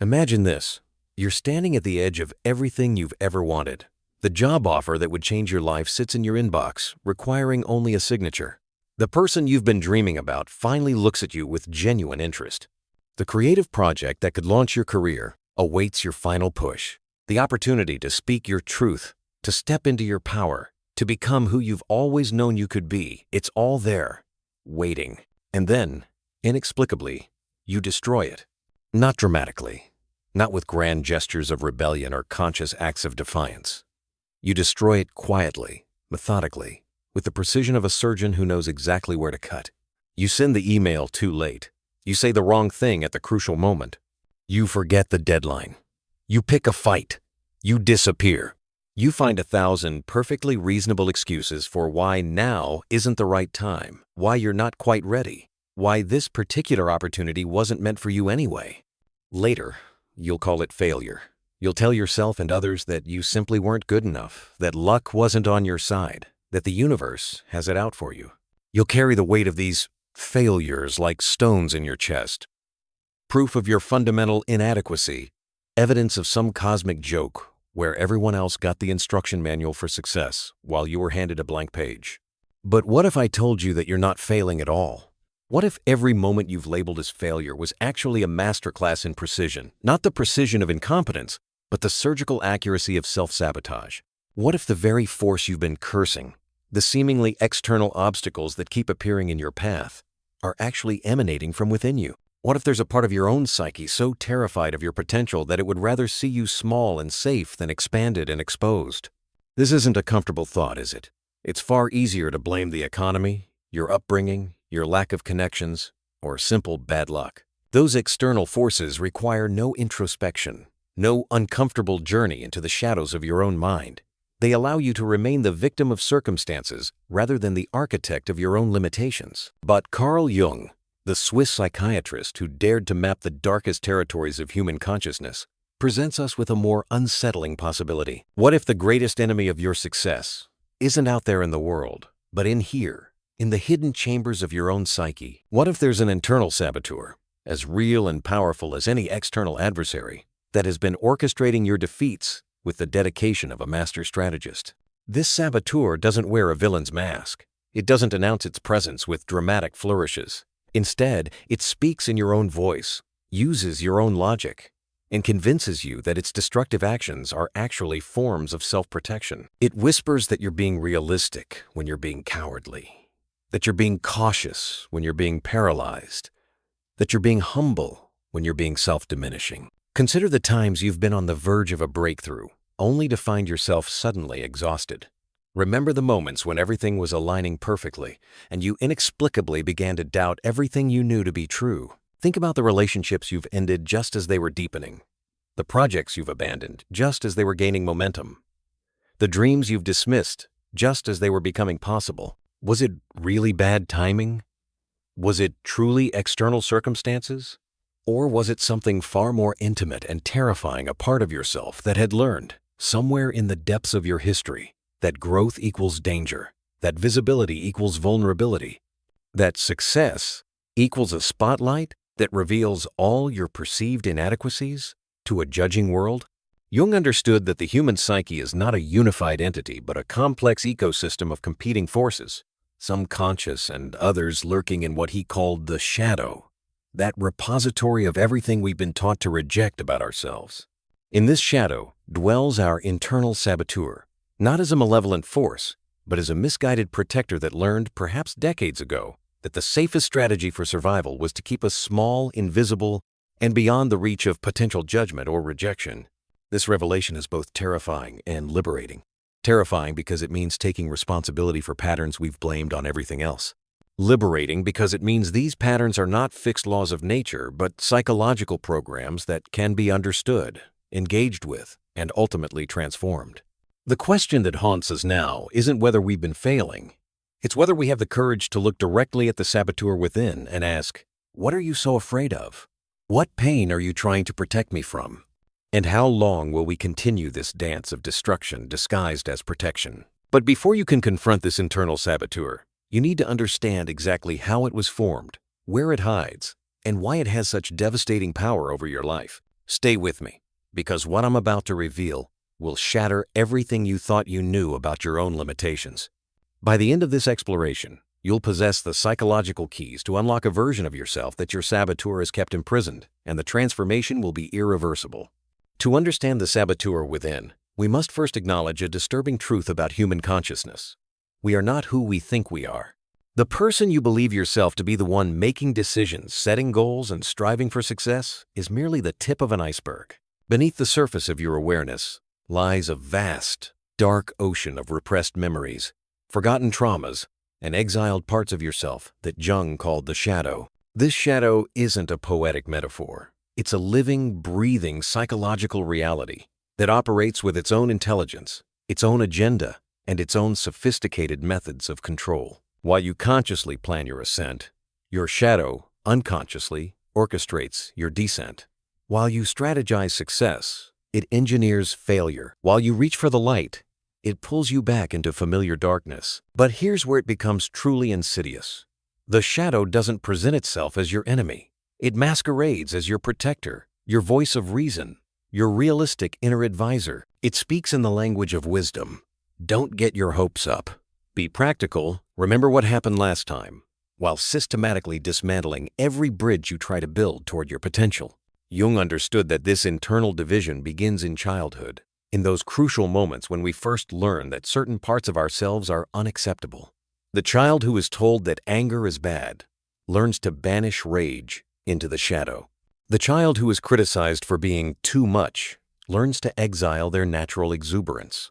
Imagine this. You're standing at the edge of everything you've ever wanted. The job offer that would change your life sits in your inbox, requiring only a signature. The person you've been dreaming about finally looks at you with genuine interest. The creative project that could launch your career awaits your final push. The opportunity to speak your truth, to step into your power, to become who you've always known you could be. It's all there, waiting. And then, inexplicably, you destroy it. Not dramatically, not with grand gestures of rebellion or conscious acts of defiance. You destroy it quietly, methodically, with the precision of a surgeon who knows exactly where to cut. You send the email too late. You say the wrong thing at the crucial moment. You forget the deadline. You pick a fight. You disappear. You find 1,000 perfectly reasonable excuses for why now isn't the right time, why you're not quite ready, why this particular opportunity wasn't meant for you anyway. Later, you'll call it failure. You'll tell yourself and others that you simply weren't good enough, that luck wasn't on your side, that the universe has it out for you. You'll carry the weight of these failures like stones in your chest. Proof of your fundamental inadequacy, evidence of some cosmic joke where everyone else got the instruction manual for success while you were handed a blank page. But what if I told you that you're not failing at all? What if every moment you've labeled as failure was actually a masterclass in precision, not the precision of incompetence, but the surgical accuracy of self-sabotage? What if the very force you've been cursing, the seemingly external obstacles that keep appearing in your path, are actually emanating from within you? What if there's a part of your own psyche so terrified of your potential that it would rather see you small and safe than expanded and exposed? This isn't a comfortable thought, is it? It's far easier to blame the economy, your upbringing, your lack of connections, or simple bad luck. Those external forces require no introspection, no uncomfortable journey into the shadows of your own mind. They allow you to remain the victim of circumstances rather than the architect of your own limitations. But Carl Jung, the Swiss psychiatrist who dared to map the darkest territories of human consciousness, presents us with a more unsettling possibility. What if the greatest enemy of your success isn't out there in the world, but in here, in the hidden chambers of your own psyche? What if there's an internal saboteur, as real and powerful as any external adversary, that has been orchestrating your defeats with the dedication of a master strategist? This saboteur doesn't wear a villain's mask. It doesn't announce its presence with dramatic flourishes. Instead, it speaks in your own voice, uses your own logic, and convinces you that its destructive actions are actually forms of self-protection. It whispers that you're being realistic when you're being cowardly, that you're being cautious when you're being paralyzed, that you're being humble when you're being self-diminishing. Consider the times you've been on the verge of a breakthrough, only to find yourself suddenly exhausted. Remember the moments when everything was aligning perfectly and you inexplicably began to doubt everything you knew to be true. Think about the relationships you've ended just as they were deepening, the projects you've abandoned just as they were gaining momentum, the dreams you've dismissed just as they were becoming possible. Was it really bad timing? Was it truly external circumstances? Or was it something far more intimate and terrifying, a part of yourself that had learned, somewhere in the depths of your history, that growth equals danger, that visibility equals vulnerability, that success equals a spotlight that reveals all your perceived inadequacies to a judging world? Jung understood that the human psyche is not a unified entity, but a complex ecosystem of competing forces, some conscious and others lurking in what he called the shadow, that repository of everything we've been taught to reject about ourselves. In this shadow dwells our internal saboteur, not as a malevolent force, but as a misguided protector that learned, perhaps decades ago, that the safest strategy for survival was to keep us small, invisible, and beyond the reach of potential judgment or rejection. This revelation is both terrifying and liberating. Terrifying because it means taking responsibility for patterns we've blamed on everything else. Liberating because it means these patterns are not fixed laws of nature, but psychological programs that can be understood, engaged with, and ultimately transformed. The question that haunts us now isn't whether we've been failing. It's whether we have the courage to look directly at the saboteur within and ask, what are you so afraid of? What pain are you trying to protect me from? And how long will we continue this dance of destruction disguised as protection? But before you can confront this internal saboteur, you need to understand exactly how it was formed, where it hides, and why it has such devastating power over your life. Stay with me, because what I'm about to reveal will shatter everything you thought you knew about your own limitations. By the end of this exploration, you'll possess the psychological keys to unlock a version of yourself that your saboteur has kept imprisoned, and the transformation will be irreversible. To understand the saboteur within, we must first acknowledge a disturbing truth about human consciousness. We are not who we think we are. The person you believe yourself to be, the one making decisions, setting goals, and striving for success, is merely the tip of an iceberg. Beneath the surface of your awareness lies a vast, dark ocean of repressed memories, forgotten traumas, and exiled parts of yourself that Jung called the shadow. This shadow isn't a poetic metaphor. It's a living, breathing psychological reality that operates with its own intelligence, its own agenda, and its own sophisticated methods of control. While you consciously plan your ascent, your shadow unconsciously orchestrates your descent. While you strategize success, it engineers failure. While you reach for the light, it pulls you back into familiar darkness. But here's where it becomes truly insidious. The shadow doesn't present itself as your enemy. It masquerades as your protector, your voice of reason, your realistic inner advisor. It speaks in the language of wisdom. Don't get your hopes up. Be practical, remember what happened last time, while systematically dismantling every bridge you try to build toward your potential. Jung understood that this internal division begins in childhood, in those crucial moments when we first learn that certain parts of ourselves are unacceptable. The child who is told that anger is bad learns to banish rage into the shadow. The child who is criticized for being too much learns to exile their natural exuberance.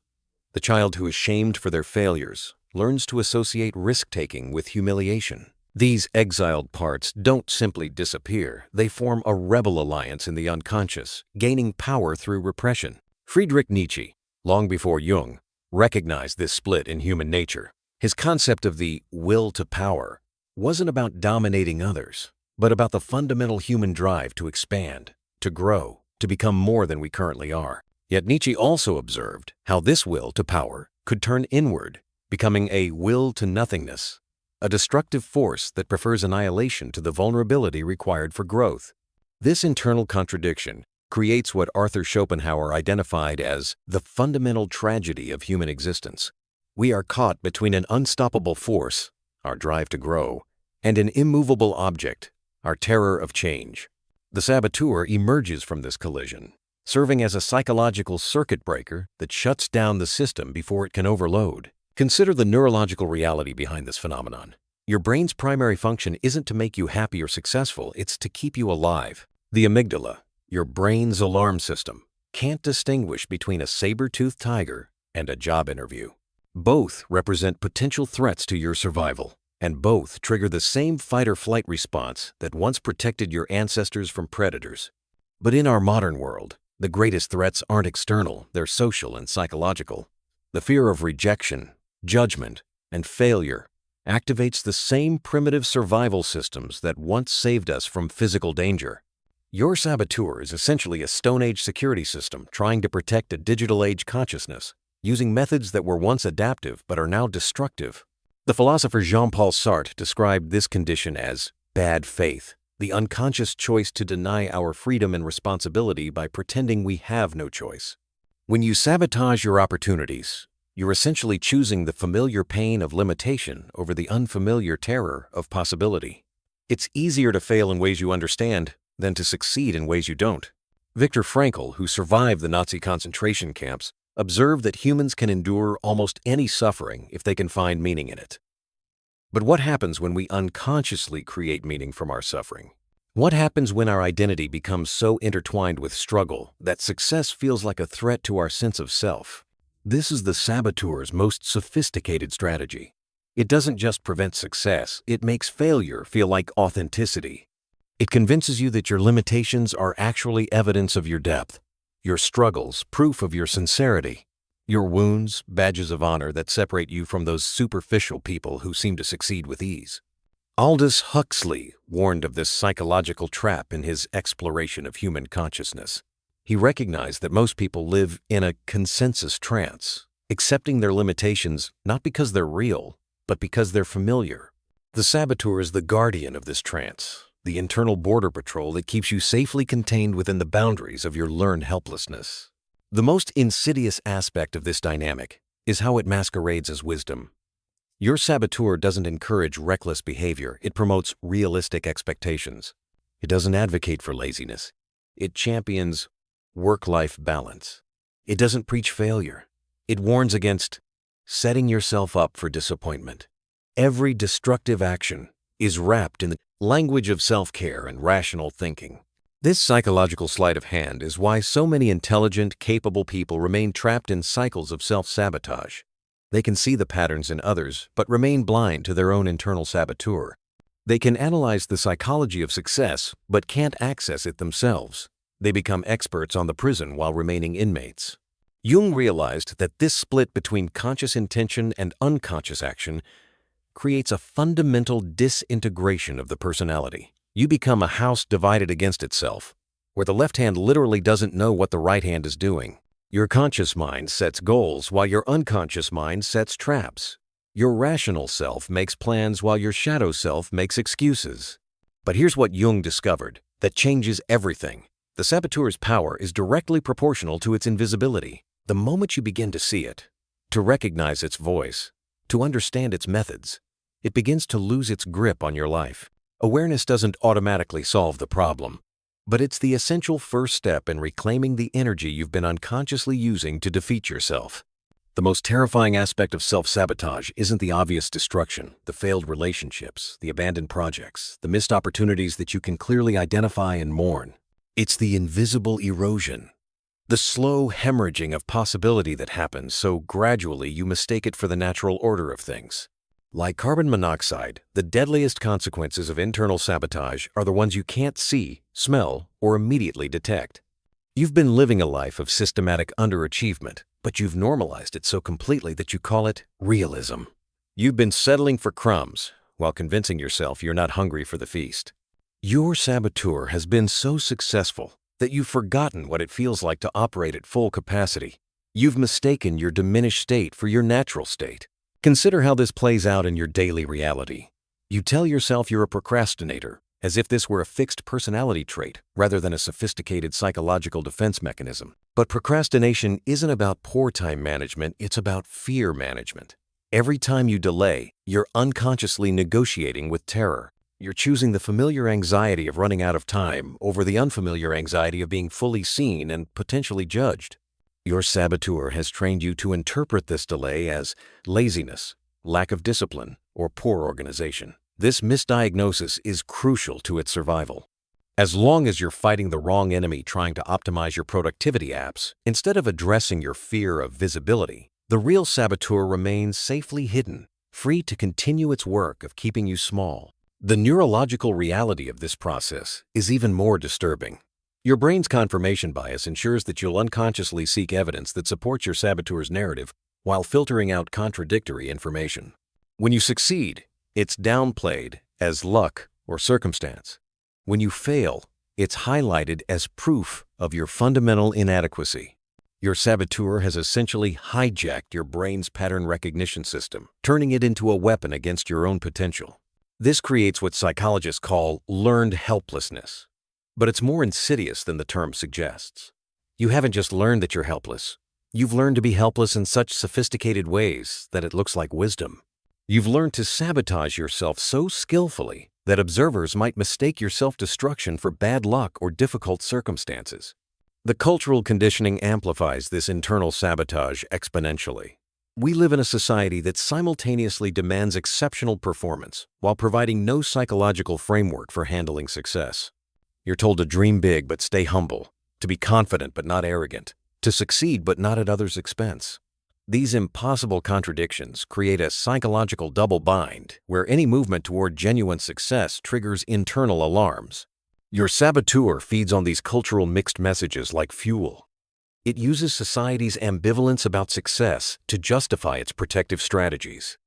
The child who is shamed for their failures learns to associate risk-taking with humiliation. These exiled parts don't simply disappear. They form a rebel alliance in the unconscious, gaining power through repression. Friedrich Nietzsche, long before Jung, recognized this split in human nature. His concept of the will to power wasn't about dominating others, but about the fundamental human drive to expand, to grow, to become more than we currently are. Yet Nietzsche also observed how this will to power could turn inward, becoming a will to nothingness, a destructive force that prefers annihilation to the vulnerability required for growth. This internal contradiction creates what Arthur Schopenhauer identified as the fundamental tragedy of human existence. We are caught between an unstoppable force, our drive to grow, and an immovable object, our terror of change. The saboteur emerges from this collision, serving as a psychological circuit breaker that shuts down the system before it can overload. Consider the neurological reality behind this phenomenon. Your brain's primary function isn't to make you happy or successful, it's to keep you alive. The amygdala, your brain's alarm system, can't distinguish between a saber-toothed tiger and a job interview. Both represent potential threats to your survival, and both trigger the same fight-or-flight response that once protected your ancestors from predators. But in our modern world, the greatest threats aren't external, they're social and psychological. The fear of rejection, judgment, and failure activates the same primitive survival systems that once saved us from physical danger. Your saboteur is essentially a Stone Age security system trying to protect a digital age consciousness, using methods that were once adaptive but are now destructive. The philosopher Jean-Paul Sartre described this condition as bad faith, the unconscious choice to deny our freedom and responsibility by pretending we have no choice. When you sabotage your opportunities, you're essentially choosing the familiar pain of limitation over the unfamiliar terror of possibility. It's easier to fail in ways you understand than to succeed in ways you don't. Viktor Frankl, who survived the Nazi concentration camps, observed that humans can endure almost any suffering if they can find meaning in it. But what happens when we unconsciously create meaning from our suffering? What happens when our identity becomes so intertwined with struggle that success feels like a threat to our sense of self? This is the saboteur's most sophisticated strategy. It doesn't just prevent success, it makes failure feel like authenticity. It convinces you that your limitations are actually evidence of your depth, your struggles, proof of your sincerity, your wounds, badges of honor that separate you from those superficial people who seem to succeed with ease. Aldous Huxley warned of this psychological trap in his exploration of human consciousness. He recognized that most people live in a consensus trance, accepting their limitations not because they're real, but because they're familiar. The saboteur is the guardian of this trance, the internal border patrol that keeps you safely contained within the boundaries of your learned helplessness. The most insidious aspect of this dynamic is how it masquerades as wisdom. Your saboteur doesn't encourage reckless behavior, it promotes realistic expectations. It doesn't advocate for laziness. It champions work-life balance. It doesn't preach failure. It warns against setting yourself up for disappointment. Every destructive action is wrapped in the language of self-care and rational thinking. This psychological sleight of hand is why so many intelligent, capable people remain trapped in cycles of self-sabotage. They can see the patterns in others, but remain blind to their own internal saboteur. They can analyze the psychology of success, but can't access it themselves. They become experts on the prison while remaining inmates. Jung realized that this split between conscious intention and unconscious action creates a fundamental disintegration of the personality. You become a house divided against itself, where the left hand literally doesn't know what the right hand is doing. Your conscious mind sets goals while your unconscious mind sets traps. Your rational self makes plans while your shadow self makes excuses. But here's what Jung discovered that changes everything. The saboteur's power is directly proportional to its invisibility. The moment you begin to see it, to recognize its voice, to understand its methods, it begins to lose its grip on your life. Awareness doesn't automatically solve the problem, but it's the essential first step in reclaiming the energy you've been unconsciously using to defeat yourself. The most terrifying aspect of self-sabotage isn't the obvious destruction, the failed relationships, the abandoned projects, the missed opportunities that you can clearly identify and mourn. It's the invisible erosion, the slow hemorrhaging of possibility that happens so gradually you mistake it for the natural order of things. Like carbon monoxide, the deadliest consequences of internal sabotage are the ones you can't see, smell, or immediately detect. You've been living a life of systematic underachievement, but you've normalized it so completely that you call it realism. You've been settling for crumbs while convincing yourself you're not hungry for the feast. Your saboteur has been so successful that you've forgotten what it feels like to operate at full capacity. You've mistaken your diminished state for your natural state. Consider how this plays out in your daily reality. You tell yourself you're a procrastinator, as if this were a fixed personality trait rather than a sophisticated psychological defense mechanism. But procrastination isn't about poor time management, it's about fear management. Every time you delay, you're unconsciously negotiating with terror. You're choosing the familiar anxiety of running out of time over the unfamiliar anxiety of being fully seen and potentially judged. Your saboteur has trained you to interpret this delay as laziness, lack of discipline, or poor organization. This misdiagnosis is crucial to its survival. As long as you're fighting the wrong enemy trying to optimize your productivity apps, instead of addressing your fear of visibility, the real saboteur remains safely hidden, free to continue its work of keeping you small. The neurological reality of this process is even more disturbing. Your brain's confirmation bias ensures that you'll unconsciously seek evidence that supports your saboteur's narrative while filtering out contradictory information. When you succeed, it's downplayed as luck or circumstance. When you fail, it's highlighted as proof of your fundamental inadequacy. Your saboteur has essentially hijacked your brain's pattern recognition system, turning it into a weapon against your own potential. This creates what psychologists call learned helplessness. But it's more insidious than the term suggests. You haven't just learned that you're helpless. You've learned to be helpless in such sophisticated ways that it looks like wisdom. You've learned to sabotage yourself so skillfully that observers might mistake your self-destruction for bad luck or difficult circumstances. The cultural conditioning amplifies this internal sabotage exponentially. We live in a society that simultaneously demands exceptional performance while providing no psychological framework for handling success. You're told to dream big but stay humble, to be confident but not arrogant, to succeed but not at others' expense. These impossible contradictions create a psychological double bind where any movement toward genuine success triggers internal alarms. Your saboteur feeds on these cultural mixed messages like fuel. It uses society's ambivalence about success to justify its protective strategies.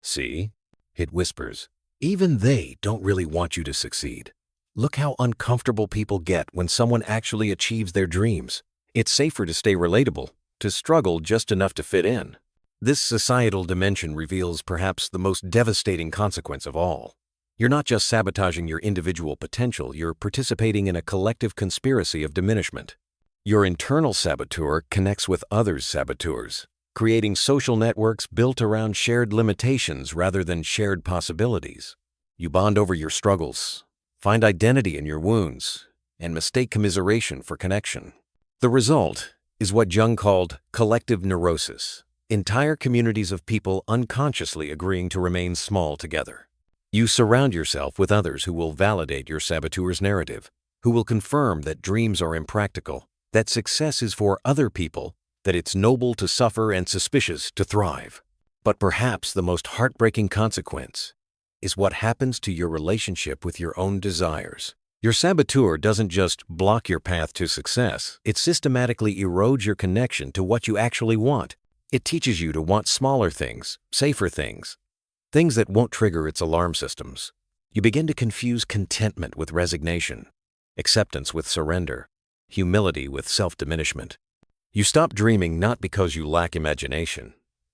See, it whispers, even they don't really want you to succeed. Look how uncomfortable people get when someone actually achieves their dreams. It's safer to stay relatable, to struggle just enough to fit in. This societal dimension reveals perhaps the most devastating consequence of all. You're not just sabotaging your individual potential, you're participating in a collective conspiracy of diminishment. Your internal saboteur connects with others' saboteurs, creating social networks built around shared limitations rather than shared possibilities. You bond over your struggles, find identity in your wounds, and mistake commiseration for connection. The result is what Jung called collective neurosis, entire communities of people unconsciously agreeing to remain small together. You surround yourself with others who will validate your saboteur's narrative, who will confirm that dreams are impractical, that success is for other people, that it's noble to suffer and suspicious to thrive. But perhaps the most heartbreaking consequence is what happens to your relationship with your own desires. Your saboteur doesn't just block your path to success, it systematically erodes your connection to what you actually want. It teaches you to want smaller things, safer things, things that won't trigger its alarm systems. You begin to confuse contentment with resignation, acceptance with surrender, humility with self-diminishment. You stop dreaming not because you lack imagination,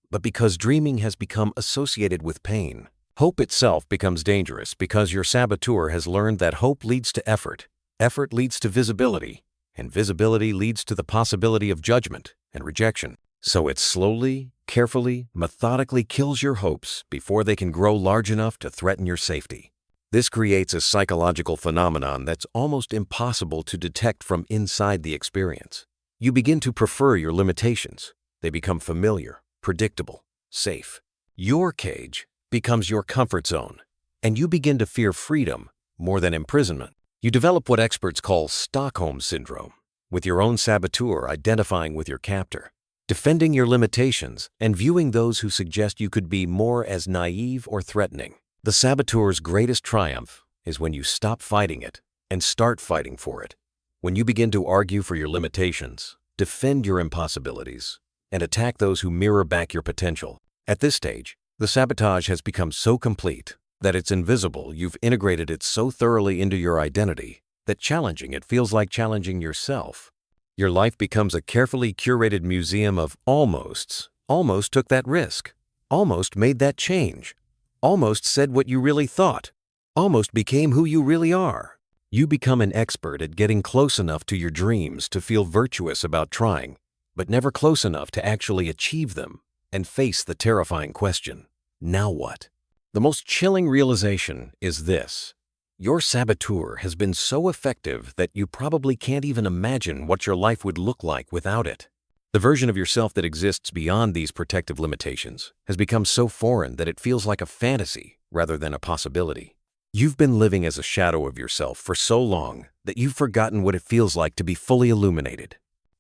but because dreaming has become associated with pain. Hope itself becomes dangerous because your saboteur has learned that hope leads to effort, effort leads to visibility, and visibility leads to the possibility of judgment and rejection. So it slowly, carefully, methodically kills your hopes before they can grow large enough to threaten your safety. This creates a psychological phenomenon that's almost impossible to detect from inside the experience. You begin to prefer your limitations. They become familiar, predictable, safe. Your cage becomes your comfort zone, and you begin to fear freedom more than imprisonment. You develop what experts call Stockholm Syndrome, with your own saboteur identifying with your captor, defending your limitations and viewing those who suggest you could be more as naive or threatening. The saboteur's greatest triumph is when you stop fighting it and start fighting for it. When you begin to argue for your limitations, defend your impossibilities, and attack those who mirror back your potential. At this stage, the sabotage has become so complete that it's invisible. You've integrated it so thoroughly into your identity that challenging it feels like challenging yourself. Your life becomes a carefully curated museum of almosts. Almost took that risk. Almost made that change. Almost said what you really thought. Almost became who you really are. You become an expert at getting close enough to your dreams to feel virtuous about trying, but never close enough to actually achieve them and face the terrifying question, now what? The most chilling realization is this. Your saboteur has been so effective that you probably can't even imagine what your life would look like without it. The version of yourself that exists beyond these protective limitations has become so foreign that it feels like a fantasy rather than a possibility. You've been living as a shadow of yourself for so long that you've forgotten what it feels like to be fully illuminated.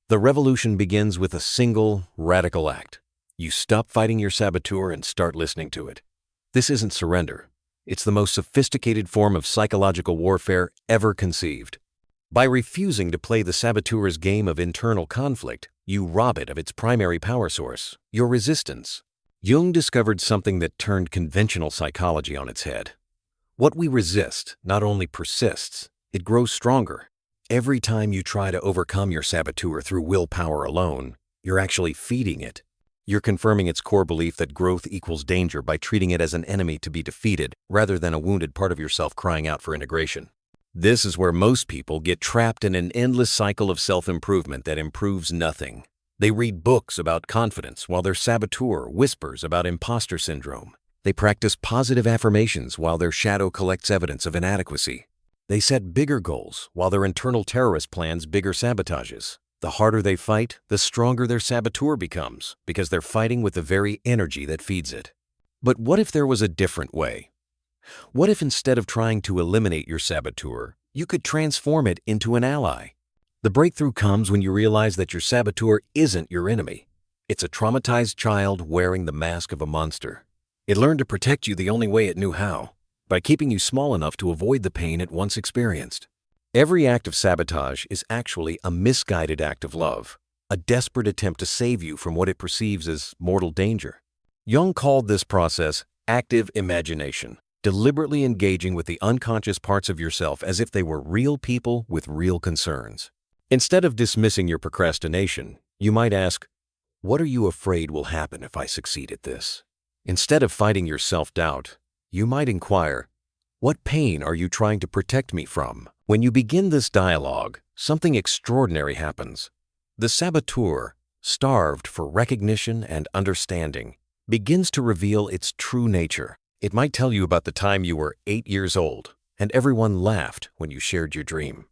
The revolution begins with a single, radical act. You stop fighting your saboteur and start listening to it. This isn't surrender. It's the most sophisticated form of psychological warfare ever conceived. By refusing to play the saboteur's game of internal conflict, you rob it of its primary power source, your resistance. Jung discovered something that turned conventional psychology on its head. What we resist not only persists, it grows stronger. Every time you try to overcome your saboteur through willpower alone, you're actually feeding it. You're confirming its core belief that growth equals danger by treating it as an enemy to be defeated rather than a wounded part of yourself crying out for integration. This is where most people get trapped in an endless cycle of self-improvement that improves nothing. They read books about confidence while their saboteur whispers about imposter syndrome. They practice positive affirmations while their shadow collects evidence of inadequacy. They set bigger goals while their internal terrorist plans bigger sabotages. The harder they fight, the stronger their saboteur becomes because they're fighting with the very energy that feeds it. But what if there was a different way? What if instead of trying to eliminate your saboteur, you could transform it into an ally? The breakthrough comes when you realize that your saboteur isn't your enemy. It's a traumatized child wearing the mask of a monster. It learned to protect you the only way it knew how, by keeping you small enough to avoid the pain it once experienced. Every act of sabotage is actually a misguided act of love, a desperate attempt to save you from what it perceives as mortal danger. Jung called this process active imagination, deliberately engaging with the unconscious parts of yourself as if they were real people with real concerns. Instead of dismissing your procrastination, you might ask, what are you afraid will happen if I succeed at this? Instead of fighting your self-doubt, you might inquire, What pain are you trying to protect me from? When you begin this dialogue, something extraordinary happens. The saboteur, starved for recognition and understanding, begins to reveal its true nature. It might tell you about the time you were 8 years old and everyone laughed when you shared your dream.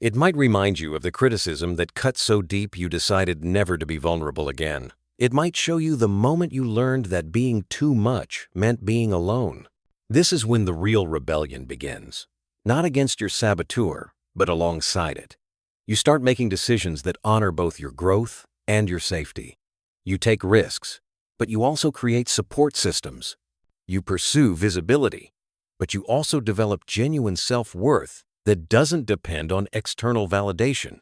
It might remind you of the criticism that cut so deep you decided never to be vulnerable again. It might show you the moment you learned that being too much meant being alone. This is when the real rebellion begins. Not against your saboteur, but alongside it. You start making decisions that honor both your growth and your safety. You take risks, but you also create support systems. You pursue visibility, but you also develop genuine self-worth that doesn't depend on external validation.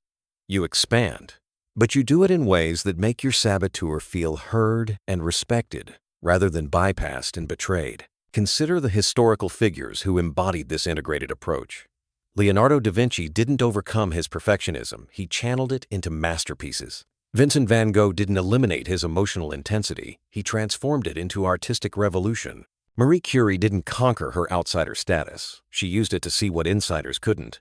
You expand, but you do it in ways that make your saboteur feel heard and respected, rather than bypassed and betrayed. Consider the historical figures who embodied this integrated approach. Leonardo da Vinci didn't overcome his perfectionism, he channeled it into masterpieces. Vincent van Gogh didn't eliminate his emotional intensity, he transformed it into artistic revolution. Marie Curie didn't conquer her outsider status, she used it to see what insiders couldn't.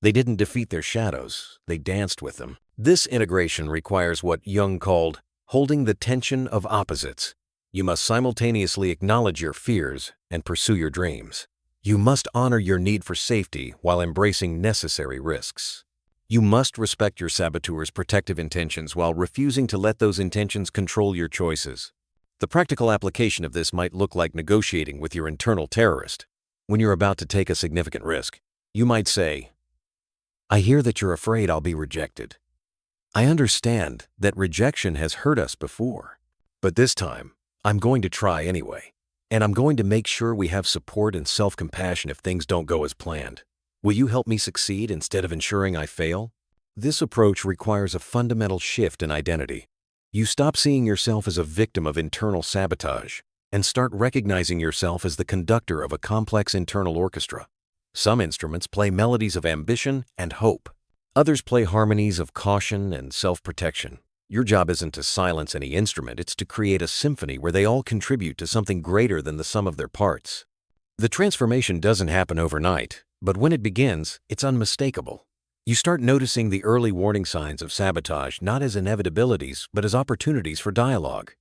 They didn't defeat their shadows, they danced with them. This integration requires what Jung called holding the tension of opposites. You must simultaneously acknowledge your fears and pursue your dreams. You must honor your need for safety while embracing necessary risks. You must respect your saboteur's protective intentions while refusing to let those intentions control your choices. The practical application of this might look like negotiating with your internal terrorist. When you're about to take a significant risk, you might say, "I hear that you're afraid I'll be rejected. I understand that rejection has hurt us before, but this time, I'm going to try anyway, and I'm going to make sure we have support and self-compassion if things don't go as planned. Will you help me succeed instead of ensuring I fail?" This approach requires a fundamental shift in identity. You stop seeing yourself as a victim of internal sabotage and start recognizing yourself as the conductor of a complex internal orchestra. Some instruments play melodies of ambition and hope. Others play harmonies of caution and self-protection. Your job isn't to silence any instrument, it's to create a symphony where they all contribute to something greater than the sum of their parts. The transformation doesn't happen overnight, but when it begins, it's unmistakable. You start noticing the early warning signs of sabotage not as inevitabilities, but as opportunities for dialogue.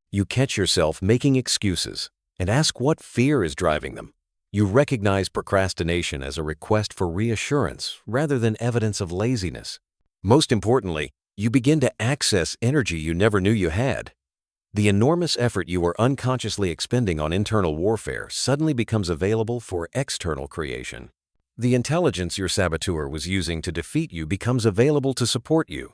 You catch yourself making excuses and ask what fear is driving them. You recognize procrastination as a request for reassurance rather than evidence of laziness. Most importantly, you begin to access energy you never knew you had. The enormous effort you were unconsciously expending on internal warfare suddenly becomes available for external creation. The intelligence your saboteur was using to defeat you becomes available to support you.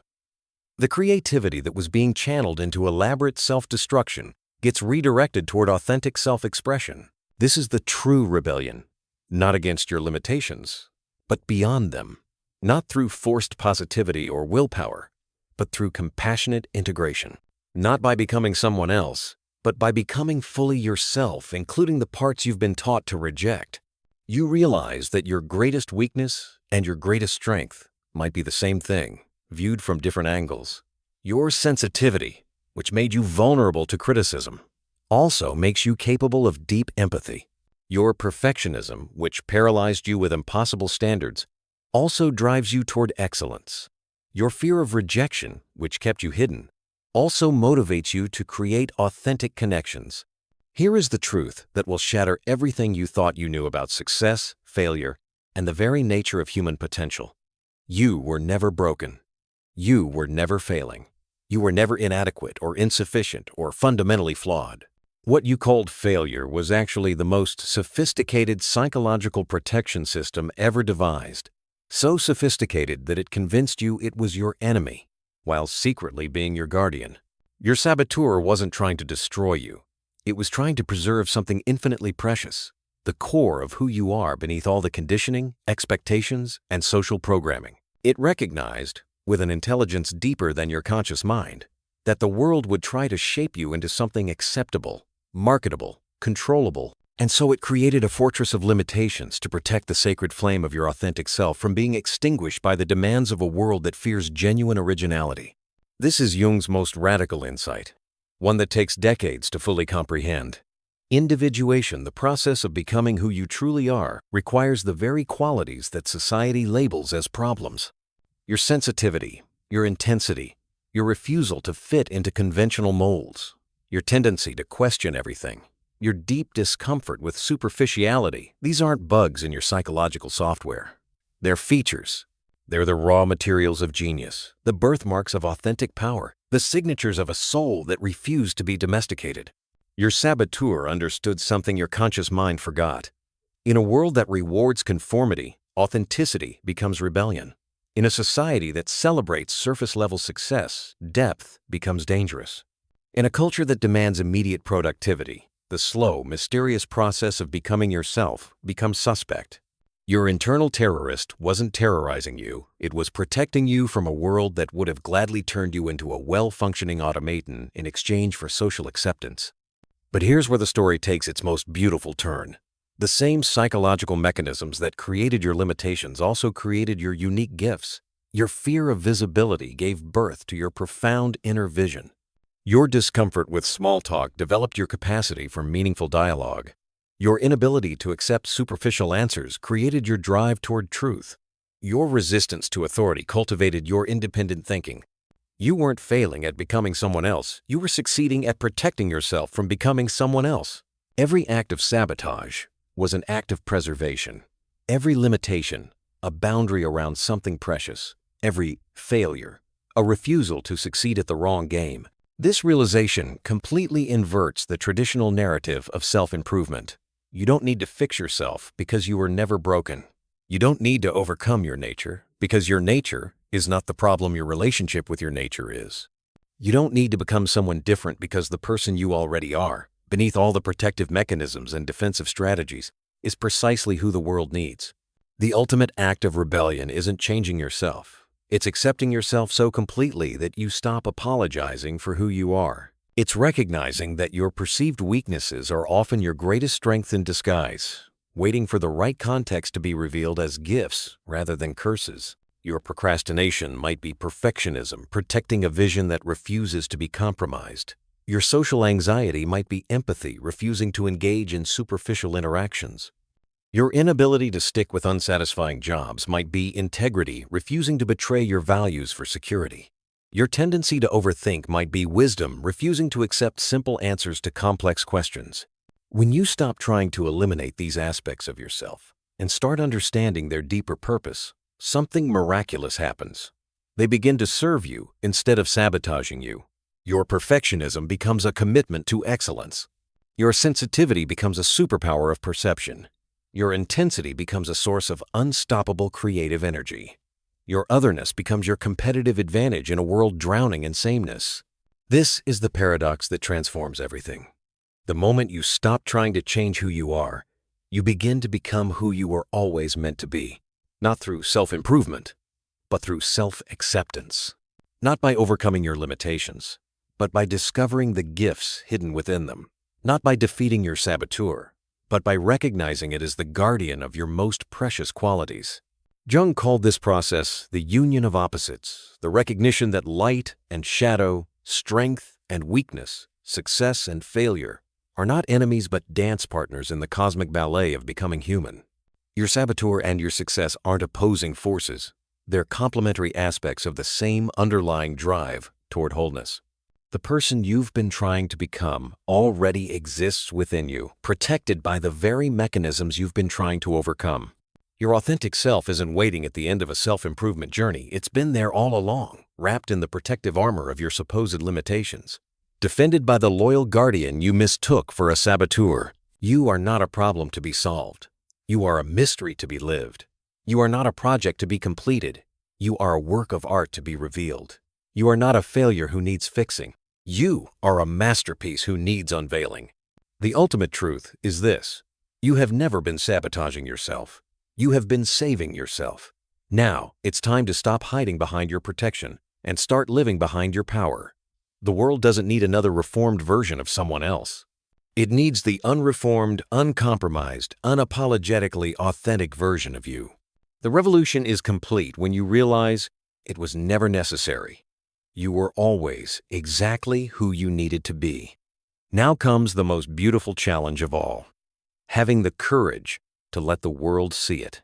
The creativity that was being channeled into elaborate self-destruction gets redirected toward authentic self-expression. This is the true rebellion, not against your limitations, but beyond them. Not through forced positivity or willpower, but through compassionate integration. Not by becoming someone else, but by becoming fully yourself, including the parts you've been taught to reject. You realize that your greatest weakness and your greatest strength might be the same thing, viewed from different angles. Your sensitivity, which made you vulnerable to criticism, also makes you capable of deep empathy. Your perfectionism, which paralyzed you with impossible standards, also drives you toward excellence. Your fear of rejection, which kept you hidden, also motivates you to create authentic connections. Here is the truth that will shatter everything you thought you knew about success, failure, and the very nature of human potential. You were never broken. You were never failing. You were never inadequate or insufficient or fundamentally flawed. What you called failure was actually the most sophisticated psychological protection system ever devised. So sophisticated that it convinced you it was your enemy, while secretly being your guardian. Your saboteur wasn't trying to destroy you. It was trying to preserve something infinitely precious, the core of who you are beneath all the conditioning, expectations, and social programming. It recognized, with an intelligence deeper than your conscious mind, that the world would try to shape you into something acceptable, marketable, controllable, and so it created a fortress of limitations to protect the sacred flame of your authentic self from being extinguished by the demands of a world that fears genuine originality. This is Jung's most radical insight, one that takes decades to fully comprehend. Individuation, the process of becoming who you truly are, requires the very qualities that society labels as problems. Your sensitivity, your intensity, your refusal to fit into conventional molds, your tendency to question everything, your deep discomfort with superficiality, these aren't bugs in your psychological software. They're features. They're the raw materials of genius, the birthmarks of authentic power, the signatures of a soul that refused to be domesticated. Your saboteur understood something your conscious mind forgot. In a world that rewards conformity, authenticity becomes rebellion. In a society that celebrates surface-level success, depth becomes dangerous. In a culture that demands immediate productivity, the slow, mysterious process of becoming yourself becomes suspect. Your internal terrorist wasn't terrorizing you, it was protecting you from a world that would have gladly turned you into a well-functioning automaton in exchange for social acceptance. But here's where the story takes its most beautiful turn. The same psychological mechanisms that created your limitations also created your unique gifts. Your fear of visibility gave birth to your profound inner vision. Your discomfort with small talk developed your capacity for meaningful dialogue. Your inability to accept superficial answers created your drive toward truth. Your resistance to authority cultivated your independent thinking. You weren't failing at becoming someone else, you were succeeding at protecting yourself from becoming someone else. Every act of sabotage was an act of preservation. Every limitation, a boundary around something precious. Every failure, a refusal to succeed at the wrong game. This realization completely inverts the traditional narrative of self-improvement. You don't need to fix yourself because you were never broken. You don't need to overcome your nature because your nature is not the problem your relationship with your nature is. You don't need to become someone different because the person you already are, beneath all the protective mechanisms and defensive strategies, is precisely who the world needs. The ultimate act of rebellion isn't changing yourself. It's accepting yourself so completely that you stop apologizing for who you are. It's recognizing that your perceived weaknesses are often your greatest strength in disguise, waiting for the right context to be revealed as gifts rather than curses. Your procrastination might be perfectionism, protecting a vision that refuses to be compromised. Your social anxiety might be empathy, refusing to engage in superficial interactions. Your inability to stick with unsatisfying jobs might be integrity, refusing to betray your values for security. Your tendency to overthink might be wisdom, refusing to accept simple answers to complex questions. When you stop trying to eliminate these aspects of yourself and start understanding their deeper purpose, something miraculous happens. They begin to serve you instead of sabotaging you. Your perfectionism becomes a commitment to excellence. Your sensitivity becomes a superpower of perception. Your intensity becomes a source of unstoppable creative energy. Your otherness becomes your competitive advantage in a world drowning in sameness. This is the paradox that transforms everything. The moment you stop trying to change who you are, you begin to become who you were always meant to be. Not through self-improvement, but through self-acceptance. Not by overcoming your limitations, but by discovering the gifts hidden within them. Not by defeating your saboteur, but by recognizing it as the guardian of your most precious qualities. Jung called this process the union of opposites, the recognition that light and shadow, strength and weakness, success and failure are not enemies but dance partners in the cosmic ballet of becoming human. Your saboteur and your success aren't opposing forces. They're complementary aspects of the same underlying drive toward wholeness. The person you've been trying to become already exists within you, protected by the very mechanisms you've been trying to overcome. Your authentic self isn't waiting at the end of a self-improvement journey. It's been there all along, wrapped in the protective armor of your supposed limitations. Defended by the loyal guardian you mistook for a saboteur. You are not a problem to be solved. You are a mystery to be lived. You are not a project to be completed. You are a work of art to be revealed. You are not a failure who needs fixing. You are a masterpiece who needs unveiling. The ultimate truth is this: you have never been sabotaging yourself. You have been saving yourself. Now, it's time to stop hiding behind your protection and start living behind your power. The world doesn't need another reformed version of someone else. It needs the unreformed, uncompromised, unapologetically authentic version of you. The revolution is complete when you realize it was never necessary. You were always exactly who you needed to be. Now comes the most beautiful challenge of all, having the courage to let the world see it.